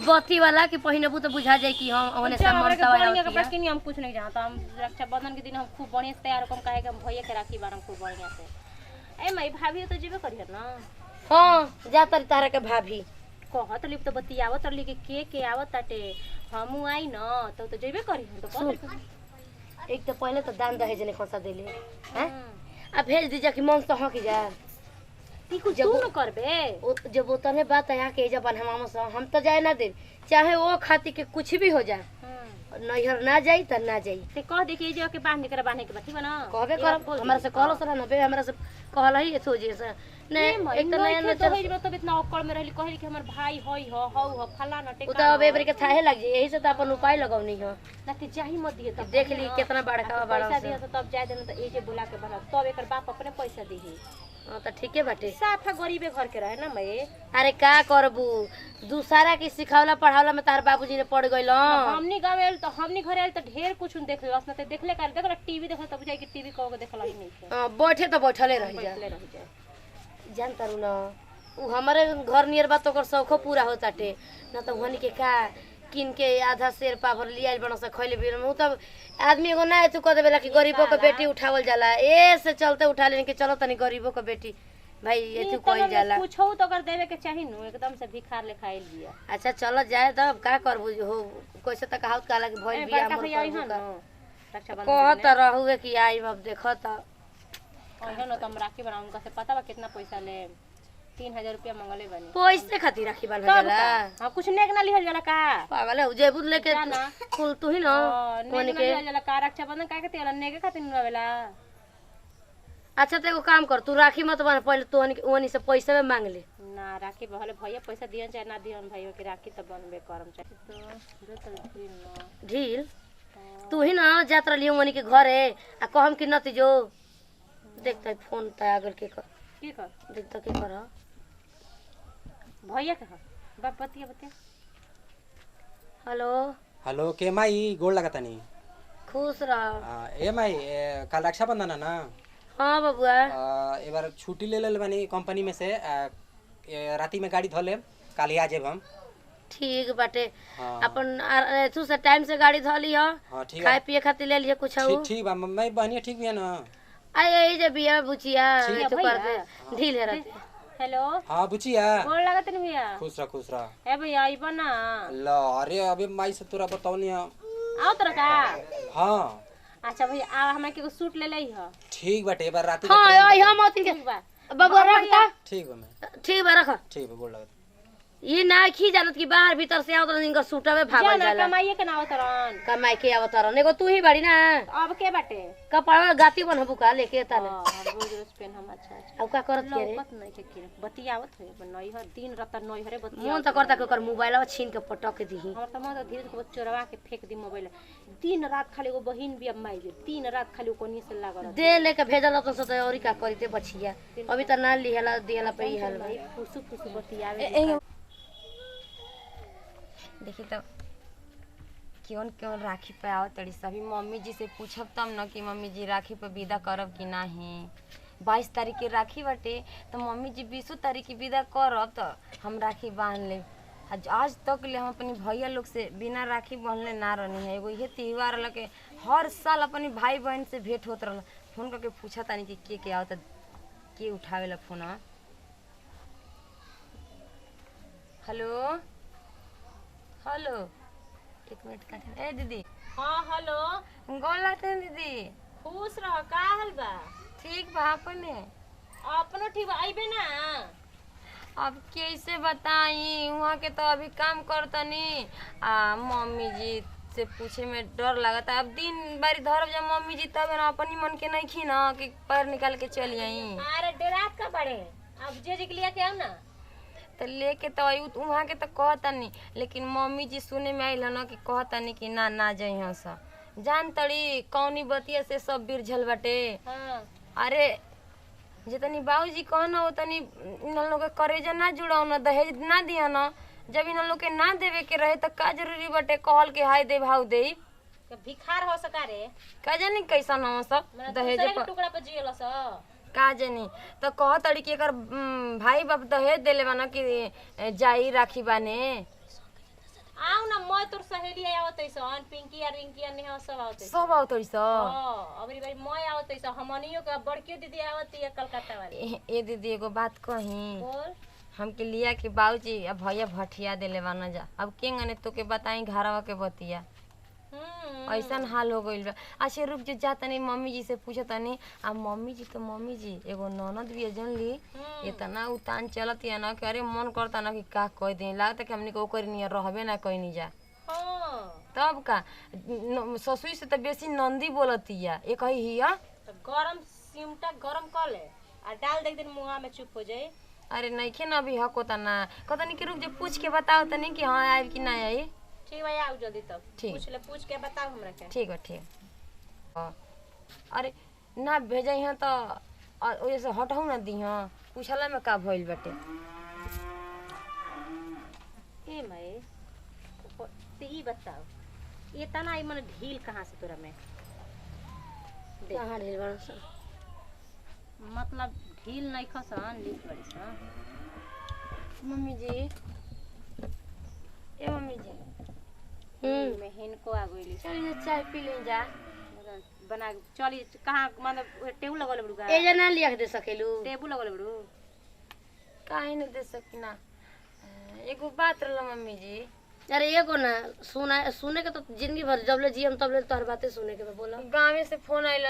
बत्ती वाला कि पहिनबू तो बुझा जाए कि हम ओने से ममता वाला कपड़ा किनी हम कुछ नहीं जानता। हम रक्षाबंधन के दिन हम खूब बढ़िया से तैयार होकर काहे के हम भैया के राखी बारम खूब बढ़िया से। ए मई भाभी तो जेबे करिए ना। हां जा तारा के भाभी कहत लिप तो बतियावत रली के आवत ताटे हमू आई न तो जेबे करी हम तो कहत। एक तो पहले तो दान दहेज ने खसा देले हैं आ भेज दीजा कि मन तो हो कि जा ती कुछ तू न करबे जब उतने बात आया के जब हम तो जाए ना दे चाहे वो खाती के कुछ भी हो जाए नैहर ना जाई त ना जाई ते कह दे के जे के बांध के बांधे के बाठी बना कहबे कर हमरा से कहलो सर ना बे हमरा से कहल ही एथो जे से ने एक तो नया न दहेज में तो इतना अकड़ में रहली कहली कि हमर भाई होई हो हौ फला न टेका उ त बेबरी के थाहे लग जाई यही से त अपन उपाय लगाउनी हो ना ते जाही मत दिए तब देख ली कितना बड़का बड़ा पैसा दिए तब जाय देना त ए जे बुला के बना तब एकर बाप अपने पैसा देही हां त ठीके बाटे साफा गरीबे घर के रहे ना मैं। अरे का करबू दूसरा की सिखावला पढ़ावला में तार बाबूजी ने पड़ गइल हमनी गाँव आइल तो हमनी घर आइल तो ढेर कुछ देखलस ना ते देखले कर देखला टीवी देखल तब जाई कि टीवी कहो के देखला ही नहीं है। हां बैठे तो बैठले रह जा जान तारू ना उ हमारे घर नियर बात ओकर शौखो पूरा होताटे ना तो हनी के का किन के आधा शेर पाभर लियाल बन से खइले बिर में तब आदमी एगो ना तू कह देबेला कि गरीबों के बेटी उठावल जाला ए से चलते उठा लेन कि चलो तनी गरीबों के बेटी भाई ये तू कहल जाला कुछ हो तो कर देवे के चाही नु एकदम से भिखार ले खाइल दिया। अच्छा चलो जाए तब का करबू हो कैसे तक हाउत काला कि भइल बिया हमर कहत रहुए कि आई अब देखत ओहन न तुम राखी बना उनका से पता बा कितना पैसा ले 3000 रुपया मंगले बनी पैसे खातिर राखी बन जाला हां कुछ नेक ना लिहल जाला का पागल है जेबू लेके कुल तू ही न कोनी के लिहल जाला का रक्षाबंधन का के तेल नेके खातिर नवेला। अच्छा तो एगो काम कर तू राखी मत बन पहले तू ओनी से पैसा में मांग ले ना राखी बहले भैया पैसा दियन चाहे ना दियन भाई के राखी त बनबे करम चाहे तो देख ढील तू ही ना जात रही ओनी के घरे आ कहम कि नती जो देखते फोन त आगल के कर देखते के कर भैया के बाप बतिया हेलो हेलो के माई गोड़ लागतानी खुश रह ए माई कल रक्षाबंधन है ना। हाँ बबुआ एक बार छुट्टी ले ले बानी कंपनी में से राती में गाड़ी धोले काली आ जेब हम ठीक बाटे अपन तू से टाइम से गाड़ी धोली हो खाए पिए खातिर ले लिए कुछ ठीक बा मैं बहनिया ठीक भी है ना आई यही जे बिया बुचिया तो कर दे ढील है रहते। हेलो हां बुचिया गोड़ लागत न भैया खुश रह ए भैया आई बना ला अरे अबे माई से तोरा बताओनी आओ तोरा का हां अच्छा भैया आ हमरा के सूट ले लई ह ठीक बाटे बार राती हां आई हम ओती के बबुआ रखता ठीक बा मैं ठीक बा रख ठीक बा गोड़ लागत ये ना खी जानत कि बाहर भीतर से आवत इनका सूटवे भागल जाला कमाइए के ना आवतरन कमाई के आवतरन एगो तू ही बाड़ी ना अब के बाटे कपड़ा गाती बनबू का लेके ताले रोज रोज पेन हम अच्छा अब का करत के रे लौकत नहीं के बतियावत है नई हर दिन रात नई हरे बतिया मन त करता के ओकर मोबाइलवा छीन के पटक दीही हमर त मन धीरे से चोरवा के फेंक दी मोबाइल दिन रात खाली एगो बहिन भी अब माई दिन रात खाली कोनी से लागल दे लेके भेजल तो सत औरी का करी दे बछिया अभी त ना लिहला देला पे ही हाल खुशु खुशु बतियावे देखी तो क्यों राखी पे आओ तड़ी सभी मम्मी जी से पूछब तब न कि मम्मी जी राखी पे विदा करब कि नहीं 22 तारीख के राखी बाटे तो मम्मी जी 20 तारीख की विदा करब तो हम राखी बांध ले। आज तक ले हम अपनी भैया लोग से बिना राखी बांधले ना रहनी है। एगो ये त्यौहार लगे हर साल अपनी भाई बहन से भेंट होत रहल फोन करके पूछा तानी कि के आओ तो के उठावेला फोनवा। हेलो हेलो एक मिनट का ए दीदी हां हेलो गोल लाते दीदी खुश रह का हाल बा ठीक बा अपने अपनो ठीक बा आइबे ना अब कैसे बताई वहाँ के तो अभी काम करतनी मम्मी जी से पूछे में डर लगता। अब दिन बारी धरब जब मम्मी जी तब ना अपनी मन के नहीं खी ना कि पैर निकाल के चली आई। अरे डरात का पड़े अब जे के लिए के आओ ना तो लेके तो वहाँ के तो कहतनी लेकिन मम्मी जी सुने में आइल ना कि कहतनी कि ना ना जाइ सा जान तड़ी कौनी बतिया से सब बिरझल बाटे। अरे जितनी बाबूजी कहना उतनी इन लोग के करेजा ना जुड़ाओ ना दहेज ना दिया ना जब इन लोग के ना देवे के रहे तो का जरूरी बाटे कहल के हाय दे भाव दे भिखार हो सका रे का जानी कैसन हो सब दहेज पर टुकड़ा पर जियला स का जानी तो कह तड़ी कि एकर भाई बाप दहेज देले बना कि जाई राखी बाने तोर सहेली आवत ऐसन पिंकी आ रिंकी आ नेहा सब आवत ऐसन सब आओ तोरी सा हां अबरी बारी मैं आवत ऐसन हमनियो का बड़की दीदी आवत है कलकत्ता वाली ए दीदी एगो बात कही बोल हमके लिया के बाबूजी अब भैया भटिया देले बाना जा अब के गने तोके बताई घरवा के बतिया ऐसा हाल हो गइल बा। अच्छा रुक जो जा तनी मम्मी जी से पूछा तनी आ मम्मी जी तो मम्मी जी एगो ननद भी जन ली इतना उतान चलत या ना कि अरे मन करता ना कि का कह दे लागत कि हमनी को ओकर नियर रहबे ना कहीं नहीं जा हां तब का ससुई से तो बेसी नंदी बोलतिया ए कही हिया तो गरम सिमटा गरम कर ले आ डाल दे दिन मुंह में चुप हो जाए अरे नइखे ना अभी हक होता ना कहतनी कि रुक जो पूछ के बताओ तनी कि हां आइब कि ना आई ठीक भाई आओ जल्दी तब ठीक। पूछ के बताओ हमरा के ठीक है ठीक हाँ। अरे ना भेजा यहाँ तो वजह से हटहू ना दी हाँ पूछला में का भइल बाटे ए मई ते ई बताओ ये तना ई मन ढील कहां से तोरा में कहाँ ढील बड़ा सा मतलब ढील नहीं खसन लिख बड़ी सा मम्मी जी ए मम्मी जी में हिनको आ गइली चलिए चाय पी ले जा बना चली कहां मतलब टेबल लगल बड़ू ए जना लिया के दे सकेलू टेबल लगल बड़ू काहे न दे सकी ना एगो बात रहला मम्मी जी अरे एगो ना सुने के तो जिंदगी भर जब ले जियम तब ले तोहर बातें सुने के बा बोला गाँव से फोन आइल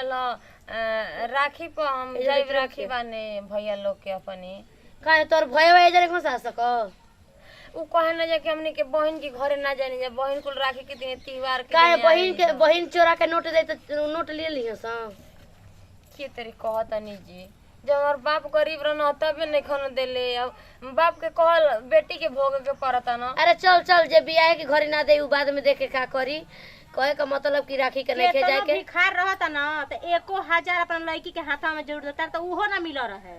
राखी पर हम जाइब राखी बाने भैया लोग के अपनी काहे तोर भय भय जरे कौन सा सको उ कहे ना जा कि हमनी के बहन के घरे ना जानी जा बहन कुल राखी के दिन त्योहार के काहे दिन बहिन चोरा के नोट दे तो नोट ले लिह सा के तरी कहतनी जी जब हमार बाप गरीब रहना तबे नहीं खाना देले अब बाप के कहल बेटी के भोग के पड़ता ना अरे चल चल जे बियाह के घरे ना दे उ बाद में देख के का करी कहे का मतलब कि राखी के नहीं खे जाए के भिखार रहता ना तो 1000 अपन लड़की के हाथा में जोड़ देता तो उहो ना मिल रहे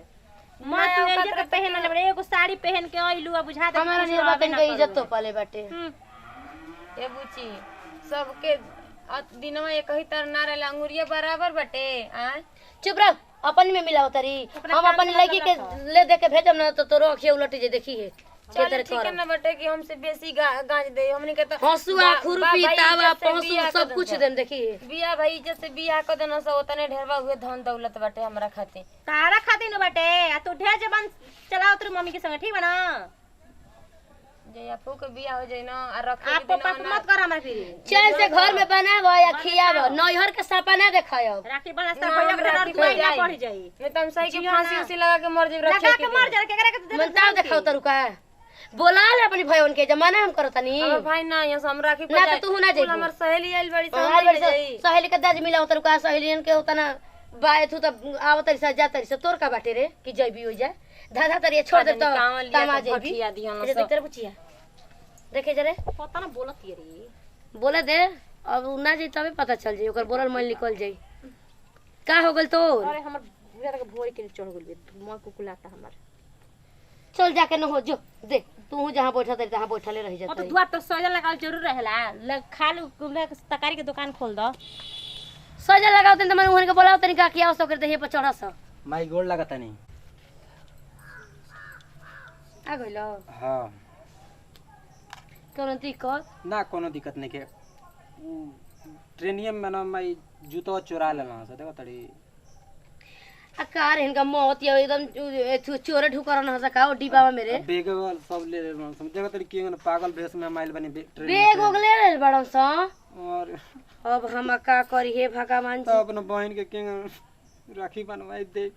मैं तू एजे के पहन ले बड़े एगो साड़ी पहन के आइलू आ बुझा दे हमारा नहीं बात के इज्जत तो पाले बाटे ये बुची सबके दिनवा एक ही तर ना रहला अंगुरिया बराबर बटे आ चुप रह अपन में मिला होतरी हम अपन लड़की के ले दे के भेजम ना तो तोरो अखिया उलट जे देखी है चल ठीक है ना बेटे कि हमसे बेसी गांज दे हमनी के तो हंसुआ खुरपी तावा पहुंचू सब कुछ देम देखी है बिया भाई इज्जत से बिया क देना सो ओतने ढेरवा हुए धन दौलत बाटे हमरा खातिर तारा खातिर न बाटे आ तू ढेर जबान चलाओ तेरी मम्मी के संग ठीक बा ना जे आपू के बिया हो जाई ना आ रखे आप पापा मत कर हमरा फिर चल से घर में बनाव या खियाव नैहर के सपना देखायब राखी बना सा भैया के डर तू ना पड़ जाई नहीं तो हम सही के फांसी उसी लगा के मर जाई रखे लगा के मर जा के करे के मनताव देखाव तरुका बोला ले अपनी भयन के जमाना हम करतनी हमर भाई ना यहाँ से हम राखी ना तो तू ना जाई हमर सहेली आइल बड़ी हां बड़ी सहेली के दाज मिला तरुका सहेलियन के होता ना बाय तू त आवत सा जा तरी से तोर का बाटे रे कि जइबी हो जा धाधा तरी छोड़ दे तो तमा जइबी ये तेरे बुचिया देखे जरे पता ना बोलत ये रे बोले दे अब उ ना जाई तबे पता चल जाई ओकर बोलल मन निकल जाई का हो गेल तो अरे हमर भैया के भोर के चढ़ गेल म कुकुलाता हमर चल जाके न हो जो दे तू जहां बैठा तरी तहां बैठले रह ओ जात तो दुआ तो सजल लगाल जरूर रहेला खालू तकारी के दुकान खोल दो सजा लगाओ तनी त मन उहन के बोलाओ तनी का किया सब कर दे पे चढ़ा स माई गोड़ लगता नहीं आ गइलो हाँ कोनो दिक्कत ना कोनो दिक्कत नहीं के ट्रेनियम में ना माई जूतो चुरा लेला से देखो तड़ी आ कार इनका मौत या एकदम चोरे ढुकर न सका डिब्बा में मेरे बेग सब ले लेला से देखो तड़ी के पागल भेष में माइल बनी बेग ओगले रे बड़न स और अब हम का करी हे भगवान तो जी अपना बहन के राखी बनवाई दे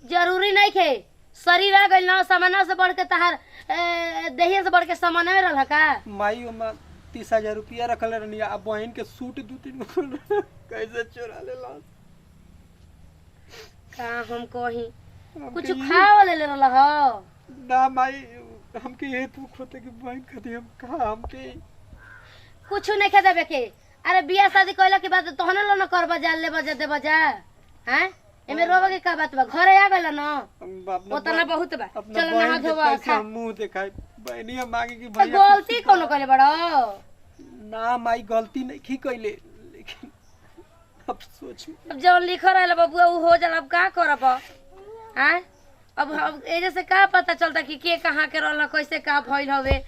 जरूरी नहीं खे शरीर आ गइल ना सामाना से बढ़ के तहार देहिया से बढ़ के सामान में रहल का माई ओमा 30,000 रुपया रखल रहनी अब बहन के सूट 2-3 गो कैसे चुरा लेला का हम कही कुछ खाव ले रहल ह ना माई हमके ये तू खोते कि बहन खाती हम कहा हमके कुछ नहीं खे देबे के अरे बियाह शादी कइला के बाद तोहने लो न कर बजा ले बजा दे बजा हैं एमे रोवे के का बात बा घरे आ गइल न ओतना बहुत बा चल नहा धोवा खा मुंह देखाई बहनिया मांगे कि तो भैया गलती कोनो करे बड़ो ना माई गलती नहीं की कइले लेकिन अब सोच अब जब लिख रहल बबुआ उ हो जाला अब का करब हैं अब एजे से का पता चलता कि के कहाँ के रहल कैसे का भइल हवे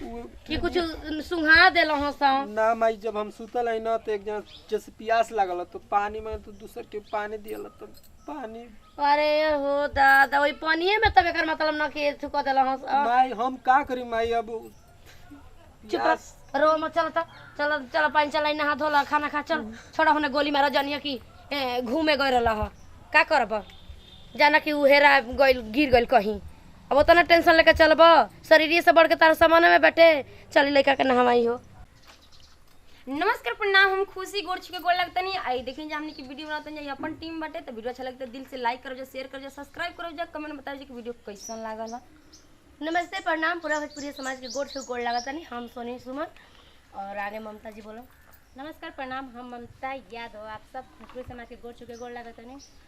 कि कुछ सुंघा देल हसन। ना माई जब हम सुतल है ना तो एक जना जैसे प्यास लागल तो पानी में तो दूसर के पानी दियल तो पानी अरे हो दादा वही पानिए में तब एकर मतलब न कि थुक देल हस। माई हम का करी माई अब चुप रो मत चल त चल चल पानी चलाई नहा धोला खाना खा चल छोड़ा होने गोली मारा जानिया कि घूमे गए रहल ह का करब जाना कि उ हेरा गइल गिर गइल कहीं। अब उतना टेंशन लेके चलब शरीर से बढ़ के तारा सामान में बैठे चली लड़का के नहवाई हो। नमस्कार प्रणाम, हम खुशी गोड़ छुके गोड़ लगतनी आई देखें जे हमनी की वीडियो बनाते हैं अपन टीम बाटे तो वीडियो अच्छा लगता है दिल से लाइक करो, शेयर करो, सब्सक्राइब करो, कमेंट बताओ कि वीडियो कैसन लागल है। नमस्ते प्रणाम पूरा भोजपुरी समाज के गोड़ से गोड़ लागतनी हम सोनी सुमन और आगे ममता जी बोलो। नमस्कार प्रणाम, हम ममता यादव, आप सब भोजपुरी समाज के गोड़ चुके गोड़ लागत नहीं।